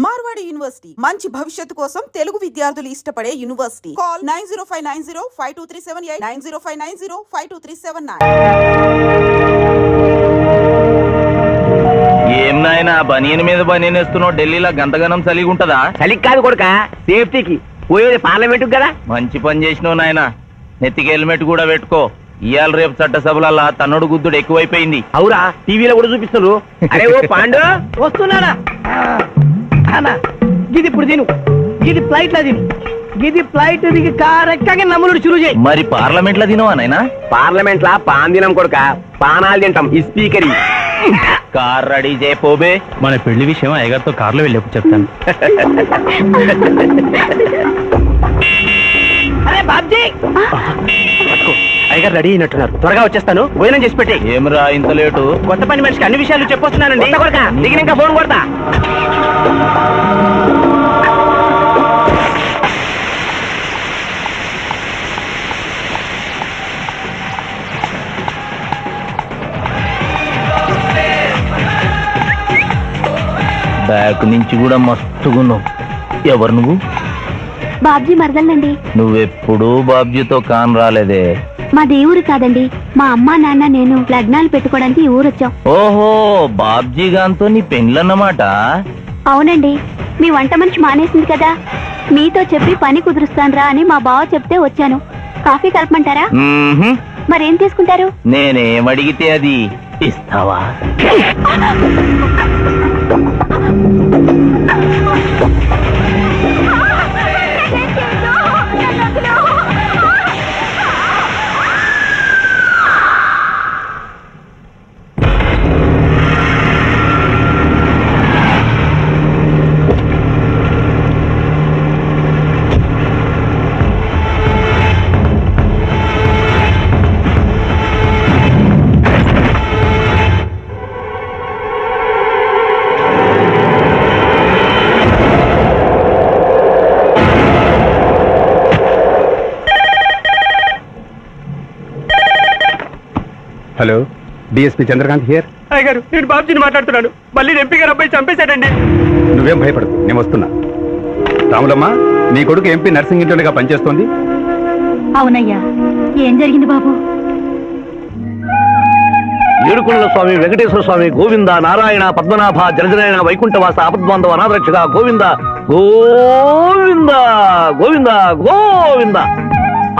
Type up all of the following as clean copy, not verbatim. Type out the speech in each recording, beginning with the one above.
Marwadi university మంచి భవిష్యత్తు కోసం తెలుగు విద్యార్థులు ఇష్టపడే యూనివర్సిటీ. కాల్ 9059052378 9059052379. ఏం నాయనా బనీన్ మీద బనీన్ వేస్తున్నావు? ఢిల్లీలో గంతగనం చలిగి ఉంటదా? చలికి కాదు కొడుక, సేఫ్టీకి. పోయేది పార్లమెంట్ కదా. మంచి పని చేసినావు నాయనా. నెత్తికి హెల్మెట్ కూడా పెట్టుకో. ఇవాళ రేపు చట్టసభలల్లా తన్నుడు గుద్దుడు ఎక్కువైపోయింది. అవురా, టీవీలో కూడా చూపిస్తున్నారు. అరే ఓ పాండు వస్తున్నాడా? గిది ఇప్పుడు తిను, గిది ఫ్లైట్ లో తిను, గిది ఫ్లైట్ దిగి కారెక్కగా నమ్ముడు చురు చేయి. మరి పార్లమెంట్ లో తినవా నాయనా? పార్లమెంట్ లా పాన్ తినం కొడుక, పానాలు తింటాం. ఈ స్పీకర్ కార్ రెడీ చేయపోబే. మన పెళ్లి విషయం అయ్యగారితో కార్లో వెళ్ళేప్పుడు చెప్తాను. అరే బాబ్జీ, అయ్యగారు రెడీ అయినట్టున్నారు. త్వరగా వచ్చేస్తాను, భోజనం చేసి పెట్టి. ఏమరా ఇంత లేటు? కొత్త పని మనిషికి అన్ని విషయాలు చెప్పొస్తున్నానండి. దిగిన ఇంకా ఫోన్ కొడతా. బ్యాక్ నుంచి కూడా మస్తుగున్నావు. ఎవరు నువ్వు? బాబ్జీ మరదలండి. నువ్వెప్పుడు బాబ్జీతో కాన్ రాలేదే. మా దేవురు కాదండి, మా అమ్మా నాన్న నేను లగ్నాలు పెట్టుకోవడానికి ఈ ఊరొచ్చాం. ఓహో, బాబ్జీ గాంతో నీ పెండ్లన్నమాట. అవునండి, మీ వంట మనిషి మానేసింది కదా, మీతో చెప్పి పని కుదురుస్తానురా అని మా బావ చెప్తే వచ్చాను. కాఫీ కలపమంటారా? మరేం తీసుకుంటారు? నేనేం అడిగితే అది ఇస్తావా? Hello, DSP Chandrakant here. అయ్యగారు, నేను బాబ్జీని మాట్లాడుతున్నాను. మళ్ళీ ఎంపీ గారు అబ్బాయి చంపేశాడండి. నువ్వేం భయపడదు, నేను వస్తున్నా. రాములమ్మ, నీ కొడుకు ఎంపీ నర్సింగ్ ఇంటర్గా పనిచేస్తోంది. అవునయ్యా, ఏం జరిగింది బాబు? ఏడుకొండల స్వామి వెంకటేశ్వర స్వామి గోవింద, నారాయణ పద్మనాభ జలజనాయన వైకుంఠవాస ఆపద్బాంధవ అనాథరక్షక గోవింద గోవింద గోవింద గోవింద.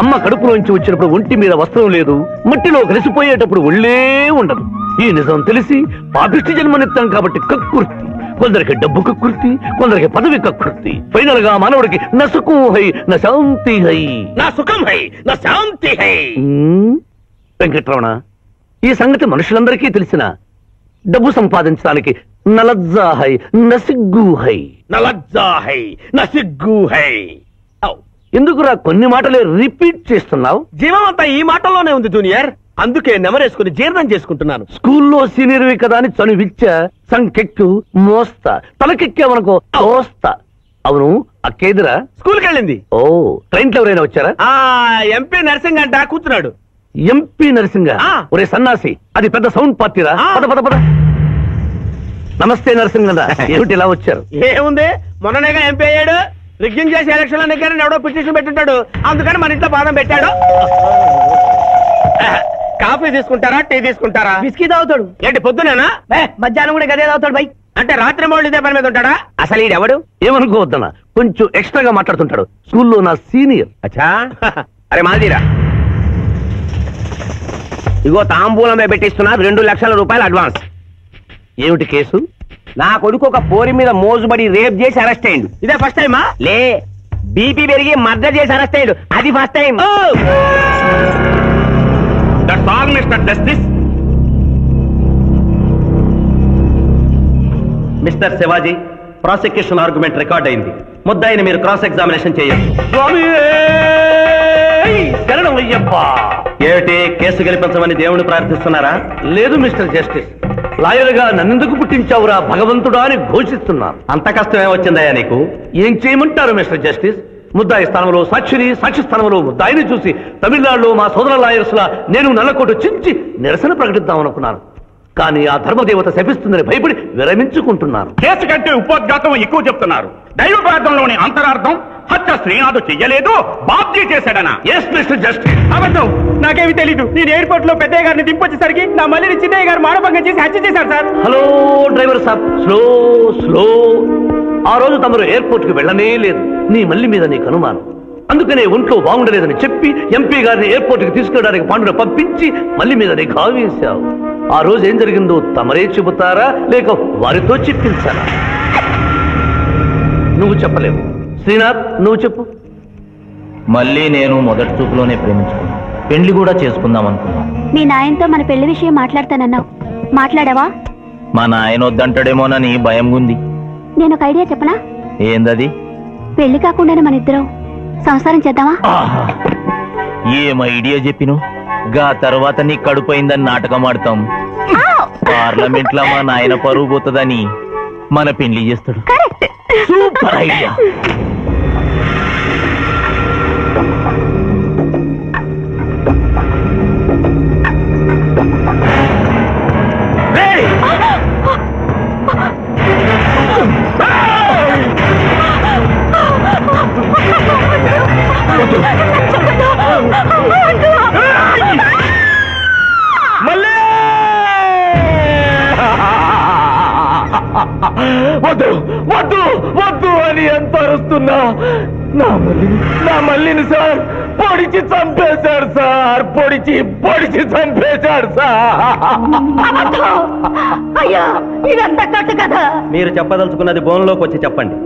అమ్మ కడుపులోంచి వచ్చినప్పుడు ఒంటి మీద వస్త్రం లేదు, మట్టిలో కలిసిపోయేటప్పుడు ఒళ్ళే ఉండదు. ఈ నిజం తెలిసి పాపిష్టి జన్మనిత్తాం కాబట్టి కక్కుర్తి. కొందరికి డబ్బు కక్కుర్తి, కొందరికి పదవి కక్కుర్తి. ఫైనల్ గా మానవుడికి నా సుఖం హై నా శాంతి హై. నా సుఖం హై నా శాంతి హై. వెంకటరమణ, ఈ సంగతి మనుషులందరికీ తెలిసిన డబ్బు సంపాదించడానికి నలజ్జా హై నసిగ్గు హై. నలజ్జా హై నసిగ్గు హై. ఎందుకురా కొన్ని మాటలే రిపీట్ చేస్తున్నావు? జీవం అంతా ఈ మాటల్లోనే ఉంది జూనియర్, అందుకే నెమరేసుకుని జీర్ణం చేసుకుంటున్నాను. స్కూల్లో సీనియర్వి కదా అని చనువిచ్చ సంకెక్కు మోస్తా, తలకెక్కామనుకో తోస్తా. అవును, అక్కేదిరా? స్కూల్కి వెళ్ళింది. ఓ, ట్రైన్ లో ఎవరైనా వచ్చారా? ఎంపీ నర్సింగ్ అంట కూర్చున్నాడు. ఎంపీ నరసింగ? ఒరే సన్నాసి, అది పెద్ద సౌండ్ పార్టీరా. పద పద పద. నమస్తే నరసింగ, ఏమిటి ఇలా వచ్చారు? ఏముంది, మొన్ననేగా ఎంపీ అయ్యాడు. రిగ్గింగ్ చేసి ఎలక్షన్ లో నెగ్గారని ఎవడో పిటిషన్ పెట్టుంటాడు, అందుకని మన ఇంట్లో బాదం పెట్టాడు. కాఫీ తీసుకుంటారా, టీ తీసుకుంటారా? బిస్కీ తాగుతాడు. ఏంటి పొద్దునేనా? మధ్యాహ్నం కూడా గదే తాగుతాడు బై. అంటే రాత్రి మౌళ్ళు ఇదే పని మీద ఉంటాడా? అసలు ఈడెవడు? ఏమనుకోవద్దన్నా, కొంచెం ఎక్స్ట్రాగా మాట్లాడుతుంటాడు. స్కూల్లో నా సీనియర్. అచ్చా, అరే మాదిరా, ఇగో తాంబూలమే పెట్టిస్తున్నా, 2 లక్షల రూపాయలు అడ్వాన్స్. ఏమిటి కేసు? నా కొడుకు ఒక పోరి మీద మోజుబడి రేప్ చేసి అరెస్ట్ అయ్యిండు. ఇదే ఫస్ట్ టైమా? లే, బీపీ పెరిగి మర్డర్ చేసి అరెస్ట్ అయ్యాడు, అది first time. Mister Shivaji, prosecution argument record అయింది. ముద్దాయిని మీరు క్రాస్ ఎగ్జామినేషన్ చేయొచ్చు. శరణం అయ్యప్పా. ఏమిటి, కేసు గెలిపించమని దేవుని ప్రార్థిస్తున్నారా? లేదు మిస్టర్ జస్టిస్, లాయర్గా నన్నెందుకు పుట్టించావురా భగవంతుడా అని ఘోషిస్తున్నాను. అంత కష్టమే వచ్చిందయ్యా నీకు? ఏం చేయమంటారు మిస్టర్ జస్టిస్? ముద్దాయి స్థానంలో సాక్షిని, సాక్షి స్థానంలో ముద్దాయిని చూసి తమిళనాడులో మా సోదర లాయర్స్ లా నేను నల్లకోటు చించి నిరసన ప్రకటిద్దామనుకున్నాను. కానీ ఆ ధర్మదేవత శపిస్తుందని భయపడి విరమించుకుంటున్నాను. కేసు కంటే ఉపోద్ఘాతం ఎక్కువ చెప్తున్నారు. దైవ ప్రార్థనలోని అంతరార్థం హత్య శ్రీనాథు చెయ్యలేదు, బాబ్జీ చేశాడనా? Yes mister justice. అబద్ధం, నాకేమి తెలీదు. నేను ఎయిర్పోర్ట్ లో పెద్దయ్య గారిని దింపొచ్చేసరికి నా మళ్ళీ చిన్నయ్య గారు మానభంగం చేసి హత్య చేశారు సార్. హలో డ్రైవర్ సాబ్, స్లో స్లో. ఆ రోజు తమరు ఎయిర్పోర్ట్ కి వెళ్ళనే లేదు. నీ మల్లి మీద నీకు అనుమానం. అందుకనే ఒంట్లో బాగుండలేదని చెప్పి ఎంపీ గారిని ఎయిర్పోర్ట్ కి తీసుకెళ్ళడానికి పాండును పంపించి మల్లి మీద నీకు ఆవేశావు. ఆ రోజు ఏం జరిగిందో తమరే చెబుతారా లేక వారితో చెప్పించారా? నువ్వు చెప్పలేవు. శ్రీనాథ్, నువ్వు చెప్పు. మళ్ళీ నేను మొదటి చూపులోనే ప్రేమించుకున్నాను. పెళ్లి కూడా చేసుకుందాం అనుకున్నాం. మీ నాయనతో మన పెళ్లి విషయం మాట్లాడతానన్నావు, మాట్లాడావా? మా నాయన వద్దంటాడేమోనని భయం ఉంది. నేను ఒక ఐడియా చెప్పనా? ఏందది? పెళ్లి కాకుండానే మన ఇద్దరం సంసారం చేద్దామా? ఆహా! ఏం ఐడియా చెప్పిను. గా తర్వాత నీ కడుపోయిందని నాటకం ఆడతాం. పార్లమెంట్ లో మా నాయన పరువు పోతుందని మన పెళ్లి చేస్తాడు. కరెక్ట్. Super idea. వద్దు వద్దు వద్దు అని ఎంత అరుస్తున్నా నా మల్లిని సార్ పొడిచి చంపేశాడు సార్. పొడిచి చంపేశాడు సార్. అయ్యా, ఇదంతా కట్టు కదా. మీరు చెప్పదలుచుకున్నది బోన్లోకి వచ్చి చెప్పండి.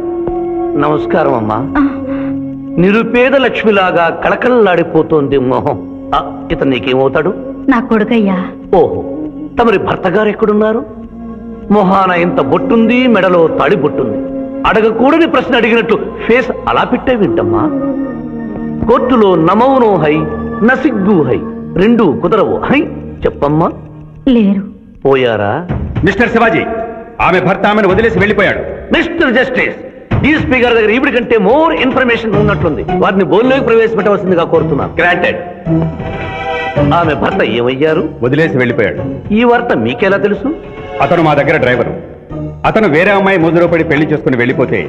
నమస్కారం అమ్మా. నిరుపేద లక్ష్మిలాగా కళకళలాడిపోతోంది మొహం. ఇతను నీకేమవుతాడు? నా కొడుకయ్యా. ఓహో, తమరి భర్త గారు ఎక్కడున్నారు? మొహాన ఇంత బొట్టుంది, మెడలో తాడి బొట్టుంది. అడగకూడని ప్రశ్న అడిగినట్లు ఫేస్ అలా పెట్టే వింటమ్మా. కోర్టులో నమౌనో హై నసిగ్గు హై, రెండు కుదరవు హై. చెప్పమ్మా. లేరు. పోయారా? మిస్టర్ శివాజీ, ఆమె భర్త ఆమెను వదిలేసి వెళ్ళిపోయాడు. మిస్టర్ జస్టిస్, ఈ స్పీకర్ దగ్గర ఈవిడి కంటే మోర్ ఇన్ఫర్మేషన్ ఉన్నట్లుంది. వారిని బోల్లోకి ప్రవేశపెట్టవలసిందిగా కోరుతున్నాను. గ్రాంటెడ్. ఆమె భర్త ఏమయ్యారు? వదిలేసి వెళ్ళిపోయాడు. ఈ వార్త మీకెలా తెలుసు? అతను మా దగ్గర డ్రైవరు. అతను వేరే అమ్మాయి ముద్రలో పడి పెళ్లి చేసుకుని వెళ్ళిపోతే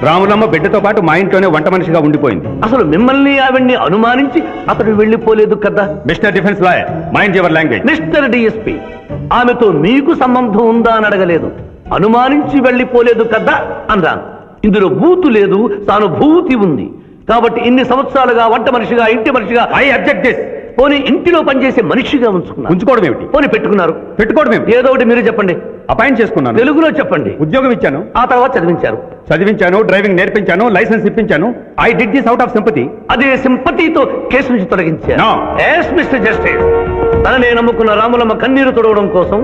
రాములమ్మ బిడ్డతో పాటు మా ఇంట్లోనే వంట మనిషిగా ఉండిపోయింది. అసలు మిమ్మల్ని ఆవిడ్ని అనుమానించి అతడు వెళ్ళిపోలేదు కదా? Mister defence lawyer, mind your language. Mister DSP, ఆమెతో మీకు సంబంధం ఉందా అని అడగలేదు. అనుమానించి వెళ్ళిపోలేదు కదా అన్నాను. ఇందులో బూతు లేదు, సానుభూతి ఉంది. కాబట్టి ఇన్ని సంవత్సరాలుగా వంట మనిషిగా, ఇంటి మనిషిగా, ఐ అబ్జెక్ట్ దిస్. పోనీ ఇంటిలో పనిచేసే మనిషిగా ఉంచుకోవడం ఏమిటి? పోనీ పెట్టుకున్నారు. పెట్టుకోవడం ఏమిటి? ఏదో ఒకటి మీరు చెప్పండి. అపాయింట్ చేసుకున్నాను. తెలుగులో చెప్పండి. ఉద్యోగం ఇచ్చాను. ఆ తర్వాత చదివించారు, డ్రైవింగ్ నేర్పించాను, లైసెన్స్ ఇప్పించాను. I did this out of sympathy. అదే సింపతితో కేసు నుంచి తొలగించారు. No. ఎస్ మిస్టర్ జస్టిస్, తననే నమ్ముకున్న రాములమ్మ కన్నీరు తొడవడం కోసం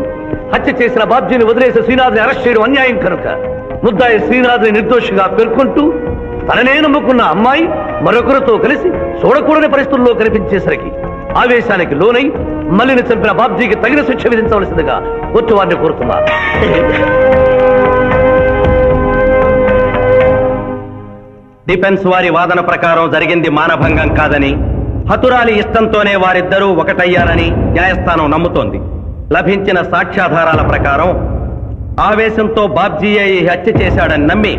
హత్య చేసిన బాబ్జీని వదిలేసి శ్రీనాథ్ని అరెస్ట్ చేయడం అన్యాయం కనుక ముద్దాయి శ్రీనాథ్ని నిర్దోషిగా పేర్కొంటూ తననే నమ్ముకున్న అమ్మాయి మరొకరితో కలిసి చూడకూడని పరిస్థితుల్లో కనిపించేసరికి ఆవేశానికి లోనై మల్లిని చంపిన బాబ్జీకి తగిన శిక్ష విధించవలసిందిగా కోర్టు వారిని కోరుతున్నారు. డిఫెన్స్ వారి వాదన ప్రకారం జరిగింది మానభంగం కాదని, హతురాలి ఇష్టంతోనే వారిద్దరూ ఒకటయ్యారని న్యాయస్థానం నమ్ముతోంది. లభించిన సాక్ష్యాధారాల ప్రకారం ఆవేశంతో బాబ్జీయే ఈ హత్య చేశాడని నమ్మి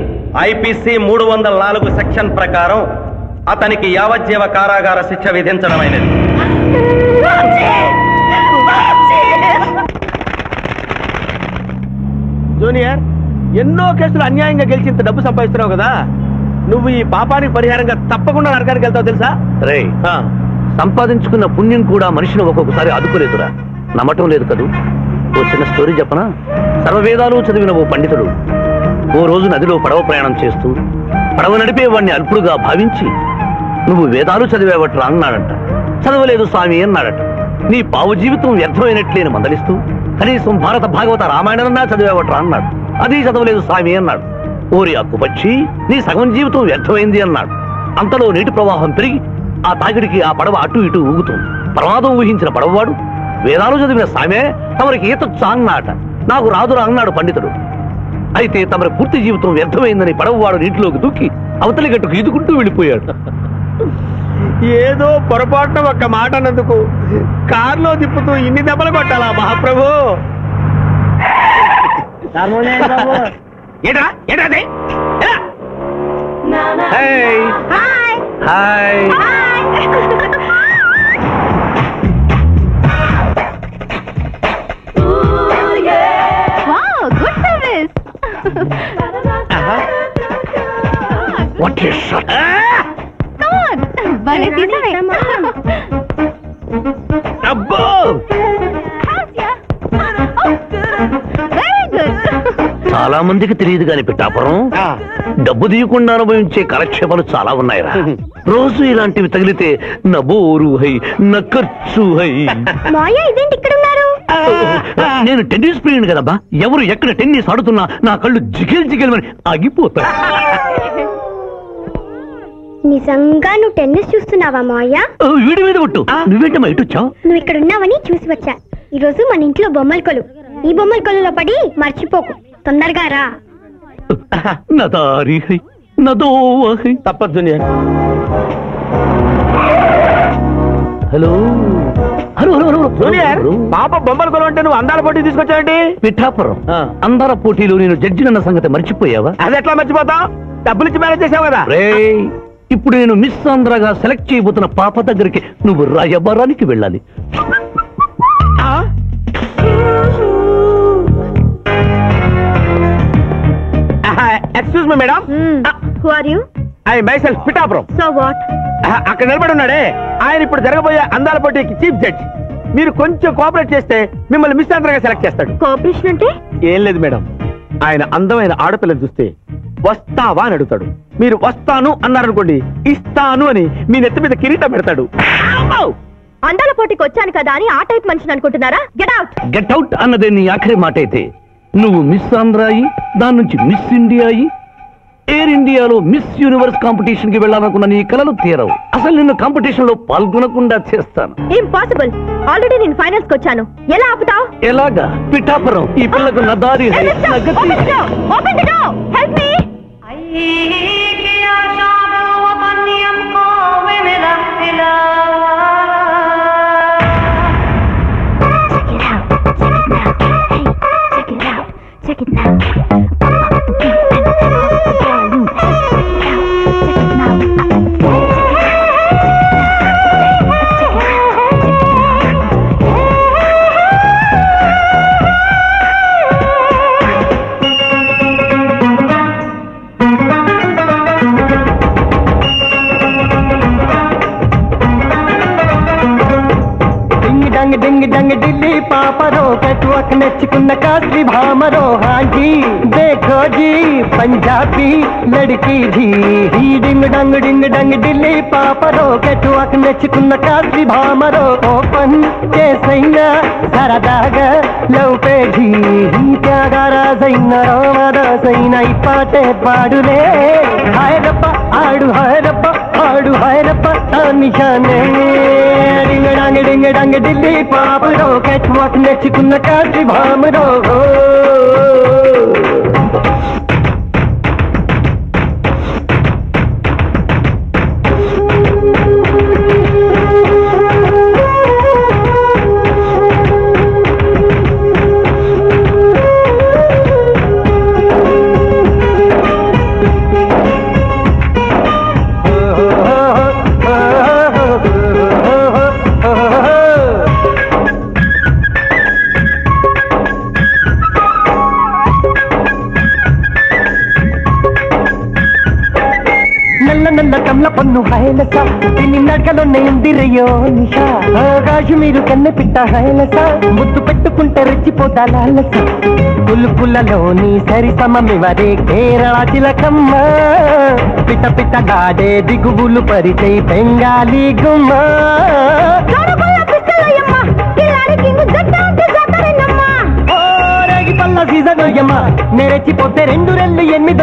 ఐపీసీ 304 సెక్షన్ ప్రకారం అతనికి యావజ్జీవ కారాగార శిక్ష విధించడమైనది. జూనియర్, ఎన్నో కేసులు అన్యాయంగా గెలిచి ఇంత డబ్బు సంపాదిస్తున్నావు కదా, నువ్వు ఈ పాపానికి పరిహారంగా తప్పకుండా నరకానికి వెళ్తావు తెలుసా? రే, సంపాదించుకున్న పుణ్యం కూడా మనిషిని ఒక్కొక్కసారి అదుకోలేదురా. నమ్మటం లేదు కదూ. ఓ చిన్న స్టోరీ చెప్పనా? సర్వవేదాలు చదివిన ఓ పండితుడు ఓ రోజు నదిలో పడవ ప్రయాణం చేస్తూ పడవ నడిపే వాడిని అల్పుడుగా భావించి, నువ్వు వేదాలు చదివేవట్రా అన్నాడట. చదవలేదు స్వామి అన్నాడట. నీ పావు జీవితం వ్యర్థమైనట్లేని మందలిస్తూ, కనీసం భారత భాగవత రామాయణన్నా చదివేవట్రా అన్నాడు. అది చదవలేదు స్వామి అన్నాడు. ఓరి అక్కుపచ్చి, నీ సగం జీవితం వ్యర్థమైంది అన్నాడు. అంతలో నీటి ప్రవాహం పెరిగి ఆ తాగిడికి ఆ పడవ అటు ఇటు ఊగుతుంది. ప్రమాదం ఊహించిన పడవవాడు, వేదాలు చదివిన సామే తమరికి ఈతొచ్చా అన్నాట. నాకు రాదురా అన్నాడు పండితుడు. అయితే తమరి పూర్తి జీవితం వ్యర్థమైందని పడవవాడు నీటిలోకి దూకి అవతలి గట్టుకు ఈదుకుంటూ వెళ్ళిపోయాడు. ఏదో పొరపాటున ఒక్క మాట అన్నందుకు కారులో తిప్పుతూ ఇన్ని దెబ్బలు కొట్టాలా మహాప్రభు? ఏంట్రా ఏంట్రా అది? ఎలా? Hi good service. What is shot? భలే తీసావే. అబ్బో వెరీ గుడ్. చాలా మందికి తెలియదు కాని పిఠాపురం డబ్బు తీయకుండా అనుభవించే కాలక్షేపాలు చాలా ఉన్నాయిరా. రోజు ఇలాంటివి తగిలితే నా బోరు హై నా ఖర్చు హై. మాయ ఇదేంటి ఇక్కడ ఉన్నారు? నేను టెన్నిస్ ప్లేయర్ కదబ్బా. ఎవరు ఎక్కడ టెన్నిస్ ఆడుతున్నా నా కళ్ళు జిగిల్ జిగిల్ అని ఆగిపోతాయి. నిజంగా నువ్వు టెన్నిస్ చూస్తున్నావా మాయ? వీడి మీద కొట్టు. నువ్వేంటమ్మా ఇటు వచ్చావు? నువ్వు ఇక్కడ ఉన్నావని చూసి వచ్చా. ఈ రోజు మన ఇంట్లో బొమ్మల కొలు. ఈ బొమ్మల కొలులో పడి మర్చిపోకు. తొందరగా రా. నా దారి హై నా దోవ హై. తప్పదు junior. Hello hello hello junior పాప బొమ్మల కొలు అంటే నువ్వు అందాల పోటీ తీసుకొచ్చావంటి? పిఠాపురం అందాల పోటీలో నేను జడ్జినన్న సంగతి మర్చిపోయావా? అది ఎట్లా మర్చిపోతావు? డబ్బులు ఇచ్చి మేనేజ్ చేసావు కదా. రేయ్, ఇప్పుడు నేను మిస్ ఆంధ్రగా సెలెక్ట్ చేయబోతున్న పాప దగ్గరికి నువ్వు రాయబారానికి వెళ్ళాలి. Excuse me madam. Who are you? I myself Pithapuram. So what? అక్కడ నిలబడి ఉన్నాడే ఆయన ఇప్పుడు జరగబోయే అందాల పోటీకి చీఫ్ జడ్జ్. మీరు కొంచెం కోఆపరేట్ చేస్తే మిమ్మల్ని మిస్ ఆంధ్రగా సెలెక్ట్ చేస్తాడు. కోఆపరేషన్ అంటే? ఏం లేదు మేడం, ఆయన అందమైన ఆడపిల్లని చూస్తే వస్తావా అని అడుగుతాడు. మీరు వస్తాను అన్నారనుకోండి, ఇస్తాను అని మీ నెత్తి మీద కిరీటం పెడతాడు. అందాల పోటీకి వచ్చాను కదా అని ఆ టైప్ మనిషిని అనుకుంటున్నారా? Get out. గెట్ అవుట్ అన్నదే నీ ఆఖరి మాట అయితే నువ్వు మిస్ ఆంధ్ర అయ్యి దాని నుంచి మిస్ ఇండియా అయ్యి ఎయిర్ ఇండియాలో మిస్ యూనివర్స్ కాంపిటీషన్ కి వెళ్ళాలనుకున్న నీ కలలు తీరవు. అసలు నిన్ను కాంపిటీషన్ లో పాల్గొనకుండా చేస్తాను. ఇంపాసిబుల్. ఆల్రెడీ నేను ఫైనల్స్ కి వచ్చాను. ఎలా ఆపుతావ్? ఎలాగా? పిఠాపురం ఈ పిల్లకు నా దారి హై, నా గతి. Open the door. Help me. Check it now. डंग डिंग डंग डिल्ली पापरो कैटवॉक नचकुन्न कास्ली भामरो हाँ जी देखो जी पंजाबी लड़की जी ही डिंग डंग डिल्ली पापरो कैटवॉक नचकुन्न कास्ली भामरो ओपन చేసైనా సరదాగా లవ్ పేజీ త్యాగారా సైనా రామదాసైనా ఈ పాటే పాడులే హాయరప్ప ఆడు హాయరప్ప ఆడు హాయరప్ప నిషానే డింగ డంగ ఢిల్లీ పాపరో कैटवॉक నచ్చుకున్న కాశీ భామరో నల్ల కమల పన్ను హైలస తిని నడకలో నెందిరయో నిషా కాశ్మీరు కన్నె పిట్ట హైలస ముద్దు పెట్టుకుంటే రెచ్చిపోతా లాలస పులుపులలోని సరి సమమివరే కేరళ తిలకమ్మ పిట్ట పిట్ట గాడే దిగువులు పరిచై బెంగాలీ గుమ్మ పల్ల సీజనోయమ్మ నెరచిపోతే 2 రెళ్ళు 8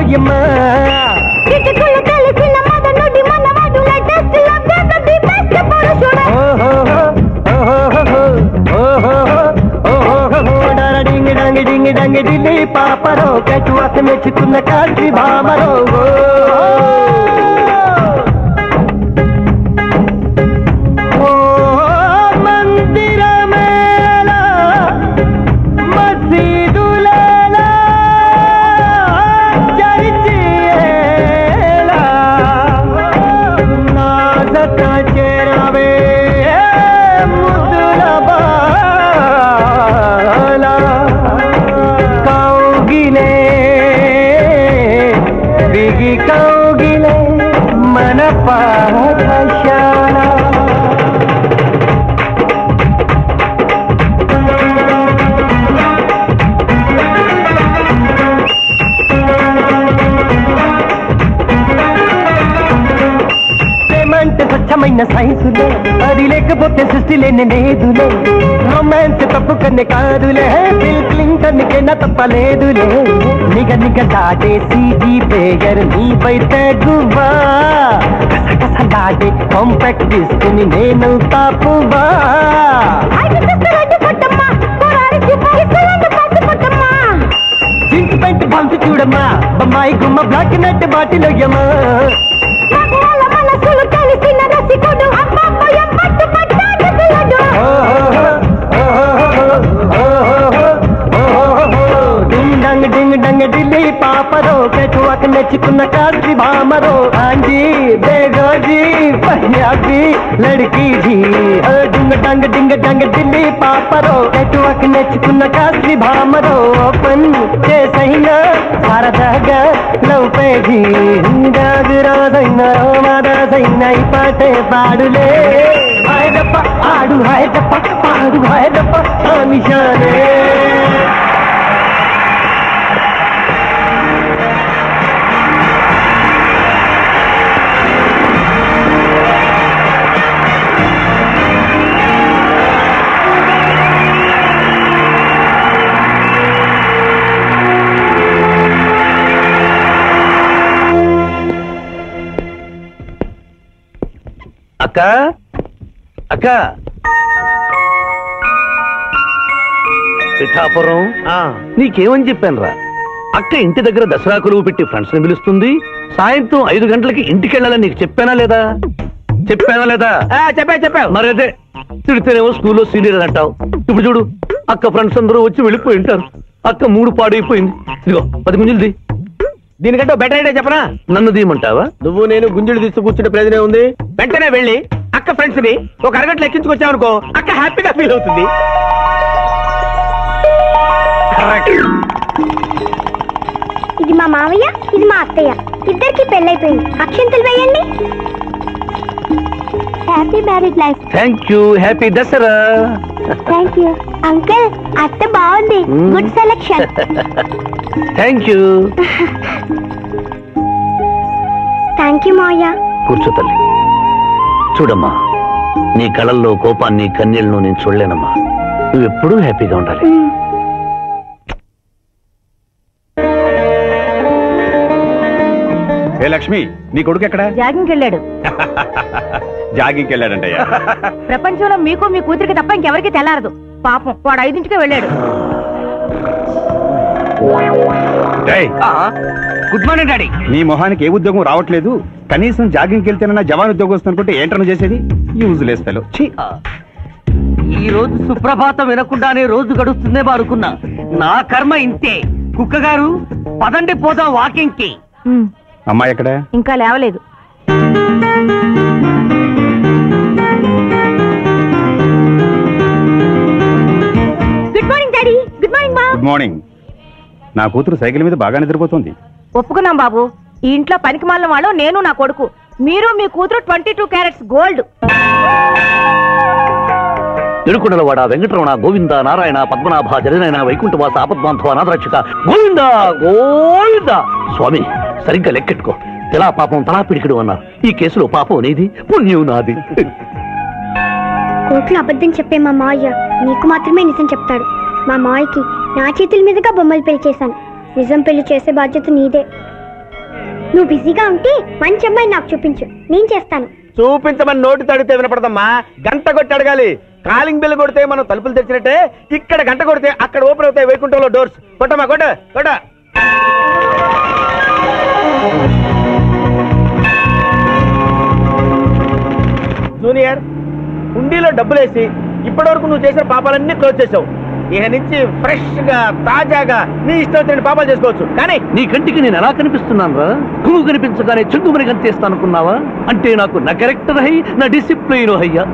డింగి ఢిల్లీ పాపరో कैटवॉक మెచ్చుకున్న కాశీ భామరో మందిరమేళ మసీదులేలా బిగి కౌగిలే మన పాఠశాల. ప్రేమంటే స్వచ్ఛమైన సైన్సులే, అది లేకపోతే సృష్టి లేని లేదులే. రొమాన్స్ తప్పు కన్నే కాదులే, బిల్ క్లింటన్ కన్నా తప్పలేదులే. నిగ నిగ దాటేసి ఈ పేగర్ నీపై తెగువా, కసకసలాడే కాంపాక్ట్ తీసుకుని నేను తాపువా. జింక్ పెంట్ బంతు చూడమ్మా, బొమ్మాయి గుమ్మ బ్లాక్ నట్ బాటిలోయమ్మా. డింగ్ డింగ్ డంగ్ ఢిల్లీ పాపరో, పెట్టువక నెచ్చుకున్న కాల్సి భామరో. ఆంజీ బేగోజీ పంజాబీ లड़की जी. డింగ్ డంగ్ డింగ్ డంగ్ ఢిల్లీ పాపరో, పెట్టువక నెచ్చుకున్న కాల్సి భామరో. ఓపెన్ చేసైనా సరదాగా లవ్ పేజీ. రాజురాజైనా రామారాజైనా ఈ పాటే పాడులే. హాయదప్ప ఆడు హాయదప్ప పాడు హాయదప్ప ఆమిషానే. అక్క అక్క పిఠాపురం నీకేమని చెప్పాను రా? అక్క ఇంటి దగ్గర దసరా కొలువు పెట్టి ఫ్రెండ్స్ ని పిలుస్తుంది, సాయంత్రం 5 గంటలకి ఇంటికి వెళ్ళాలని నీకు చెప్పానా లేదా? చెప్పావు మరి అదే తిడితేనేమో స్కూల్లో సీనియర్ అంటావు. ఇప్పుడు చూడు, అక్క ఫ్రెండ్స్ అందరూ వచ్చి వెళ్ళిపోయి ఉంటారు. అక్క మూడు పాడైపోయింది. ఇదిగో 10 గుంజులు దీనికంటే బెటర్ ఐడియా చెప్పనా? నన్ను దీయమంటావా? నువ్వు నేను గుంజులు తీస్తూ కూర్చుంటే ప్రయోజనం ఉంది. వెంటనే వెళ్ళి అక్క ఫ్రెండ్స్ ని ఒక అరగంటలో ఎక్కించుకొచ్చావనుకో, అక్క హ్యాపీగా ఫీల్ అవుతుంది. ఇది మా మావయ్య, ఇది మా అత్తయ్య, ఇద్దరికి పెళ్ళైపోయింది. అక్షంతలు వేయండి. Happy married life. Thank you. Happy Dasara. Thank you uncle. అత్త బాగుంది. Good selection. Thank you. Thank you మావయ్య. కూర్చో తల్లి. చూడమ్మా, నీ కళల్లో కోపాన్ని కన్నీళ్లను నేను చూడలేనమ్మా. నువ్వెప్పుడూ హ్యాపీగా ఉండాలి. ఏ లక్ష్మి, నీ కొడుకు ఎక్కడ? జాగింగ్కి వెళ్ళాడు. జాగింగ్కి వెళ్ళాడంటయ్యా. ప్రపంచంలో మీకు మీ కూతురికి తప్ప ఇంకెవరికి తెల్లారదు. పాపం వాడు 5ంటికే వెళ్ళాడు. Good morning daddy. నీ మొహానికి ఏ ఉద్యోగం రావట్లేదు, కనీసం జాగింగ్కి వెళ్తేనన్నా జవాన్ ఉద్యోగం వస్తుంది అనుకుంటే ఏంటన్నా చేసేది? Useless fellow. ఈ రోజు సుప్రభాతం వినకుండానే రోజు గడుస్తుందే అనుకున్నా. నా కర్మ ఇంతే. కుక్క గారు పదండి పోదాం వాకింగ్ కి. అమ్మాయి ఎక్కడ? ఇంకా లేవలేదు. Good morning daddy. Good morning మా. Good morning. నా కూతురు సైకిల్ మీద బాగా నిద్రపోతుంది. ఒప్పుకున్నాం బాబు. ఈ ఇంట్లో పనికి మాలిన వాళ్ళు నేను, నా కొడుకు. మీరు మీ కూతురు 22 క్యారెట్స్ గోల్డ్. తిరుకుడలవాడ వెంకటరమణ గోవింద నారాయణ పద్మనాభ జగనైన వైకుంఠవాస ఆపద్బాంధవ అనాథరక్షక గోవింద గోవింద. స్వామి, సరిగ్గా లెక్కెట్టుకో. తెలా పాపం తలా పిడికిడు అన్నారు. ఈ కేసులో పాపం నీది, పుణ్యం నాది. కోర్టులో అబద్ధం చెప్పే మా మావయ్య నీకు మాత్రమే నిజం చెప్తాడు. మా మావయ్యకి నా చేతుల మీదుగా బొమ్మలు పెళ్లి చేశాను. నిజం పెళ్లి చేసే బాధ్యత నీదే. నువ్వు బిజీగా ఉంటే మంచి అమ్మాయి నాకు చూపించు, నేను చేస్తాను. చూపించమని నోటి తడితే వినపడదమ్మా. గంట కొట్టి అడగాలి. కాలింగ్ బిల్ కొడితే మనం తలుపులు తెచ్చినట్టే, ఇక్కడ గంట కొడితే అక్కడ ఓపెన్ అవుతాయి వైకుంఠంలో డోర్స్. కొట్టమ్మా, కొట్ట కొట్ట. జూనియర్, హుండీలో డబ్బులేసి ఇప్పటివరకు నువ్వు చేసిన పాపాలన్నీ క్లోజ్ చేసావు. ఇక నుంచి ఫ్రెష్ గా తాజాగా నీ ఇష్టం వచ్చిన పాపాలు చేసుకోవచ్చు. కానీ నీ కంటికి నేను ఎలా కనిపిస్తున్నాను రా? నువ్వు కనిపించగానే చెంగుమని కనిపిస్తాను అనుకున్నావా? అంటే నాకు నా క్యారెక్టర్ హై, నా డిసిప్లిన్ హయ్యా.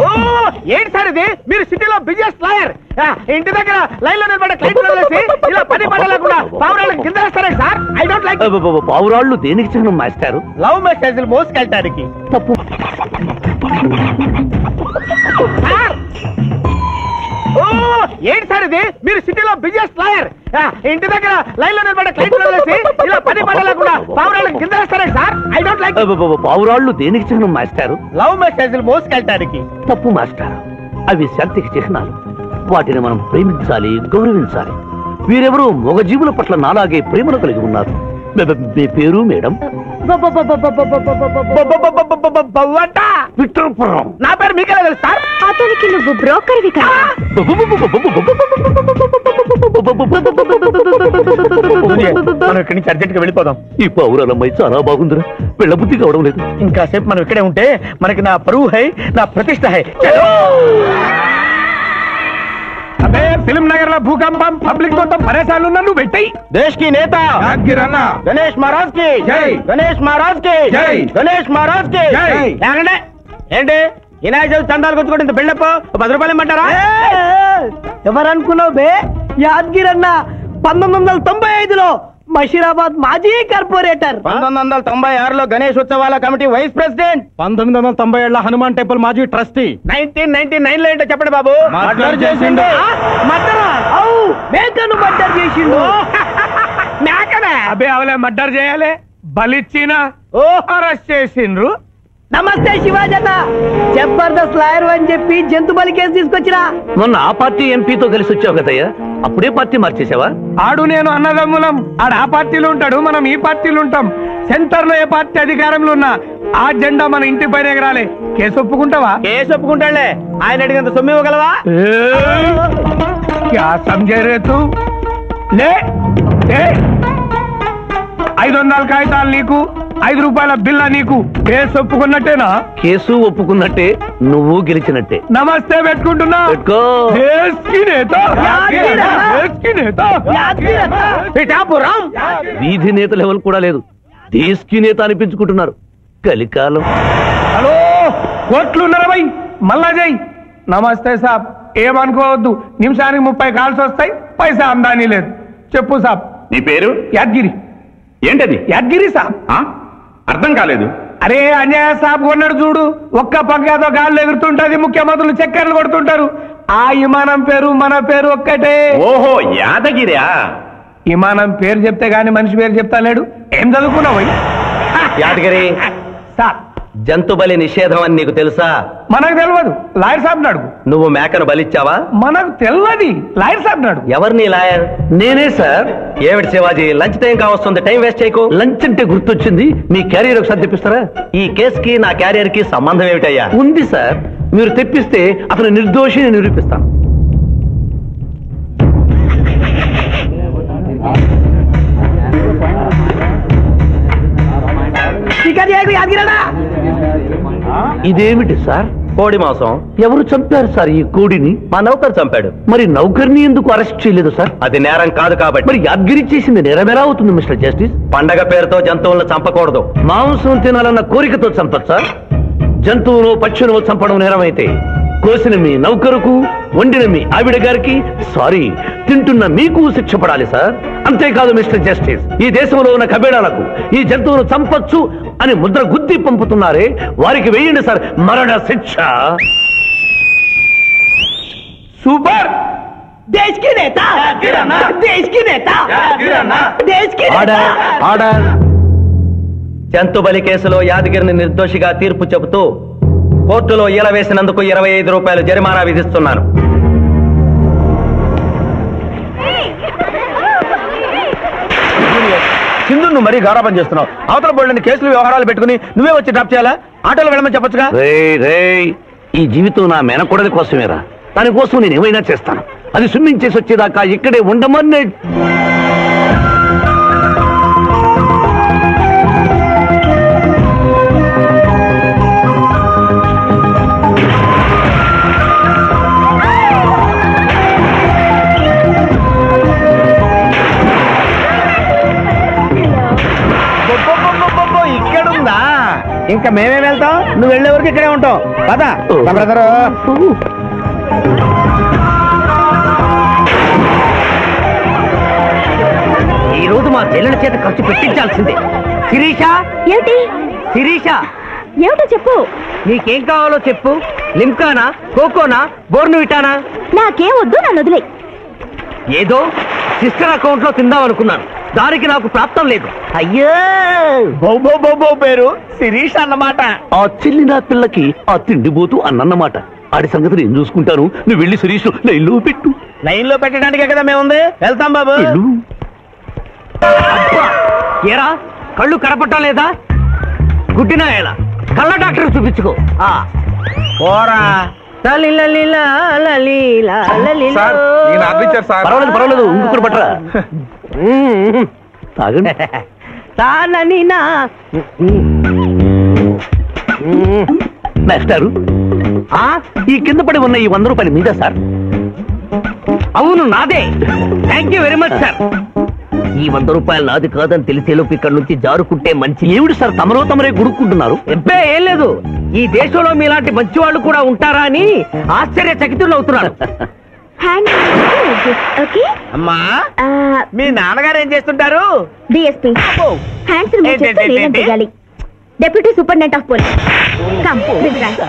ఓ, ఏంటి సార్ ఇది? మీరు సిటీలో బిజినెస్ లాయర్, ఇంటి దగ్గర లైన్ లో నిలబడే క్లయింట్లు వదిలేసి ఇలా పని పడలేకుండా పావురాళ్ళకి కింద వేస్తారే సార్? I don't like. పావురాళ్ళు దేనికి చిహ్నం మాస్టారు? లవ్ మెసేజ్లు మోసుకెళ్ళటానికి. తప్పు. ఓ, ఏంటి సార్ ఇది? మీరు సిటీలో బిజినెస్ లాయర్, ఇంటి దగ్గర లైన్ లో నిలబడే క్లయింట్లు వదిలేసి ఇలా పని పడలేకుండా పావురాళ్ళకి కింద వేస్తారే సార్? I don't like. పావురాళ్ళు దేనికి చిహ్నం మాస్టారు? లవ్ మెసేజ్లు మోసుకెళ్ళటానికి. తప్పు మాస్టారు, అవి శాంతికి చిహ్నాలు. వాటిని మనం ప్రేమించాలి, గౌరవించాలి. వీరెవరూ మూగజీవుల పట్ల నాలాగే ప్రేమను కలిగి ఉన్నారు. మీ పేరు మేడం? విక్టర్పురం. నా పేరు మీకెలా తెలుసు సార్? అతనికి నువ్వు బ్రోకర్వి కదా. మనం ఇక్కడి నుంచి అర్జెంట్ గా వెళ్ళిపోదాం. ఈ పావురాలమ్మాయి చాలా బాగుందిరా, వెళ్ళబుద్ధి కావడం లేదు. ఇంకాసేపు మనం ఇక్కడే ఉంటే మనకి నా పరువు హై, నా ప్రతిష్ట హై. అదే ఫిల్మ్ నగర్ లో భూకంపం, పబ్లిక్ మొత్తం పరేషాన్లు ఉన్నా నువ్వు పెట్టాయి. దేశ్ కి నేత గణేష్ మహారాజ్ కి జై. గణేష్ మహారాజ్ కి జై. గణేష్ మహారాజ్ కి జై. ఏమండి? ఏంటి వినాయక చవితి చందాలు కొట్టుకుంటే ఇంత బిల్డప్? 10 రూపాయలు ఇమ్మంటారా? ఎవరనుకున్నావు బే? యాద్గిరన్న 1995లో మషీరాబాద్ మాజీ కార్పొరేటర్. 1996లో గణేష్ ఉత్సవాల committee vice president. 1997 Hanuman temple మాజీ ట్రస్టీ. 1999 లో ఏంటో చెప్పండి బాబు. మర్డర్ చేసిండు. మర్డరా? అవు మేకను మర్డర్ చేసిండు. మేకనే? అబే అవలే మర్డర్ చేయాలి, బలిచ్చిన అరెస్ట్ చేసిండ్రు. నమస్తే శివాజన్న, జబర్దస్త్ లాయర్ అని చెప్పి జంతు బలి కేసు తీసుకొచ్చిరా. మొన్న ఆ పార్టీ ఎంపీతో కలిసి వచ్చావు కదయ్యా, అప్పుడే పార్టీ మార్చేసావా? ఆడు నేను అన్నదమ్ములం, ఆడు ఆ పార్టీలో ఉంటాడు, మనం ఈ పార్టీలో ఉంటాం. సెంటర్ లో ఏ పార్టీ అధికారంలో ఉన్నా ఆ జెండా మన ఇంటి పైన ఎగరాలి. కేసు ఒప్పుకుంటావా? కేసు ఒప్పుకుంటాడులే, ఆయన అడిగినంత సొమ్ము ఇవ్వగలవా? క్యా సమझे रे तू? లే 500 కాగితాలు నీకు, 5 రూపాయల బిల్ల నీకు. కేసు ఒప్పుకున్నట్టేనా? కేసు ఒప్పుకున్నట్టే, నువ్వు గెలిచినట్టే. నమస్తే పెట్టుకుంటున్నా. పెట్టుకో. దేశ్ కి నేత, దేశ్ కి నేత. పిఠాపురం వీధి నేత లెవెల్ కూడా లేదు, దేశ్ నేత అనిపించుకుంటున్నారు. కలికాలం. హలో, కోట్లు 40 మళ్ళా జై. నమస్తే సాబ్, ఏమనుకోవద్దు, నిమిషానికి 30 కాల్స్ వస్తాయి, పైసా ఆమ్దానీ లేదు. చెప్పు సాబ్. నీ పేరు? యాద్గిరి. ఏంటది? యాద్గిరి సాబ్. అర్థం కాలేదు. అరే అన్యాయ సాబ్ కొన్నాడు చూడు, ఒక్క పక్కతో గాల్లో ఎగురుతుంటది, ముఖ్యమంత్రులు చక్కర్లు కొడుతుంటారు. ఆ విమానం పేరు మన పేరు ఒక్కటే. ఓహో, యాదగిరా? విమానం పేరు చెప్తే గాని మనిషి పేరు చెప్తా లేడు. ఏం చదువుకున్నావు? యాదగిరి, సాబ్ జంతు బలి నిషేధం అని నీకు తెలుసా? మనకు తెలియదు, లాయర్ సాబ్ నాడు. నువ్వు మేకను బలిచ్చావా? మనకు తెలియదు, లాయర్ సాబ్ నాడు. ఎవరిని లాయర్? నేనే సార్. ఏమిటి శివాజీ, లంచ్ టైం కావస్తుంది, టైం వేస్ట్ చేయకు. లంచ్ అంటే గుర్తొచ్చింది, మీ క్యారియర్ ఒకసారి తెప్పిస్తారా? ఈ కేసుకి నా క్యారియర్ కి సంబంధం ఏమిటయ్యా? ఉంది సార్, మీరు తెప్పిస్తే అతను నిర్దోషిని నిరూపిస్తాను. ఇదేమిటి సార్? కోడి మాంసం. ఎవరు చంపారు సార్ ఈ కోడిని? మా నౌకరు చంపాడు. మరి నౌకర్ని ఎందుకు అరెస్ట్ చేయలేదు సార్? అది నేరం కాదు కాబట్టి. మరి యాద్గిరి చేసింది నేరమేలా అవుతుంది మిస్టర్ జస్టిస్? పండగ పేరుతో జంతువులను చంపకూడదు. మాంసం తినాలన్న కోరికతో చంపచ్చా? జంతువును పక్షులను చంపడం నేరమైతే కోసిన మీ నౌకరుకు, వండిన మీ ఆవిడ గారికి, సారీ తింటున్న మీకు శిక్ష పడాలి సార్. అంతేకాదు మిస్టర్ జస్టిస్, ఈ దేశంలో ఉన్న కబేడాలకు ఈ జంతువును చంపొచ్చు అని ముద్ర గుద్ది పంపుతున్నారే, వారికి వేయండి సార్ మరణ శిక్ష. సూపర్. దేశ్ కి నేత, దేశ్ కి నేత, దేశ్ కి నేత. Order, order. జంతు బలి కేసులో యాదగిరిని నిర్దోషిగా తీర్పు చెబుతూ కోర్టులో ఈల వేసినందుకు 25 రూపాయలు జరిమానా విధిస్తున్నాను. సింధు, నువ్వు మరీ గారాబం చేస్తున్నావు. అవతల బోళ్ళని కేసులు వ్యవహారాలు పెట్టుకుని నువ్వే వచ్చి డ్రాప్ చేయాలా? ఆటోలో వెళ్ళమని చెప్పొచ్చుగా. రేయ్, ఈ జీవితం నా మేనకోడలి కోసమేరా, దానికోసం నేను ఏమైనా చేస్తాను. అది స్విమ్మింగ్ చేసి వచ్చేదాకా ఇక్కడే ఉండమని ఇంకా మేమే వెళ్తాం, నువ్వు వెళ్ళే వరకు ఇక్కడే ఉంటాం. పదా బ్రదరు. ఈ రోజు మా చెల్లెల చేత ఖర్చు పెట్టించాల్సిందే. శిరీష, ఏమిటి శిరీష, ఏమిటో చెప్పు. నీకేం కావాలో చెప్పు. లిమ్కానా, కోకోనా, బోర్నువిటానా? నాకేం వద్దు, నన్ను వదిలే. ఏదో సిస్టర్ అకౌంట్ లో తిందామనుకున్నాను, దానికి నాకు ప్రాప్తం లేదు. అయ్యో, బౌ పేరు శిరీష్ అన్నమాట. ఆ చెల్లి నా పిల్లకి ఆ తిండిపోతూ అన్నమాట. ఆడి సంగతి నేను చూసుకుంటాను. నువ్వు వెళ్ళి శిరీష్ లైన్లో పెట్టు. లైన్ లో పెట్టడానికే కదా మేముంది. వెళ్తాం బాబు. వెళ్ళు. అబ్బా, ఏరా కళ్ళు కనపట్టం లేదా? గుడ్డినా ఎలా? కళ్ళ డాక్టర్ చూపించుకో. పోరా. పర్వాలేదు పర్వాలేదు, ఇంకొకటి పట్టరా. తాగండి. మాస్టారు, ఈ కింద పడి ఉన్న ఈ 100 రూపాయలు మీద సార్. అవును, నాదే. Thank you very much sir. ఈ 100 రూపాయలు నాది కాదని తెలిసేలోపు ఇక్కడ నుంచి జారుకుంటే మంచి. ఏమిటి సార్ తమరో తమరే గుడుక్కుంటున్నారు? ఎబ్బే ఏం లేదు, ఈ దేశంలో మీలాంటి మంచి వాళ్ళు కూడా ఉంటారా అని ఆశ్చర్యచకితులు అవుతున్నారు. ఓకే అమ్మా, మీ నాన్నగారు ఏం చేస్తుంటారు? డిఎస్పీ హ్యాండ్స్ రిమూవ్ చేస్తే ఏంటి? నేనేం చేయాలి? Deputy superintendent of police. Come, please right.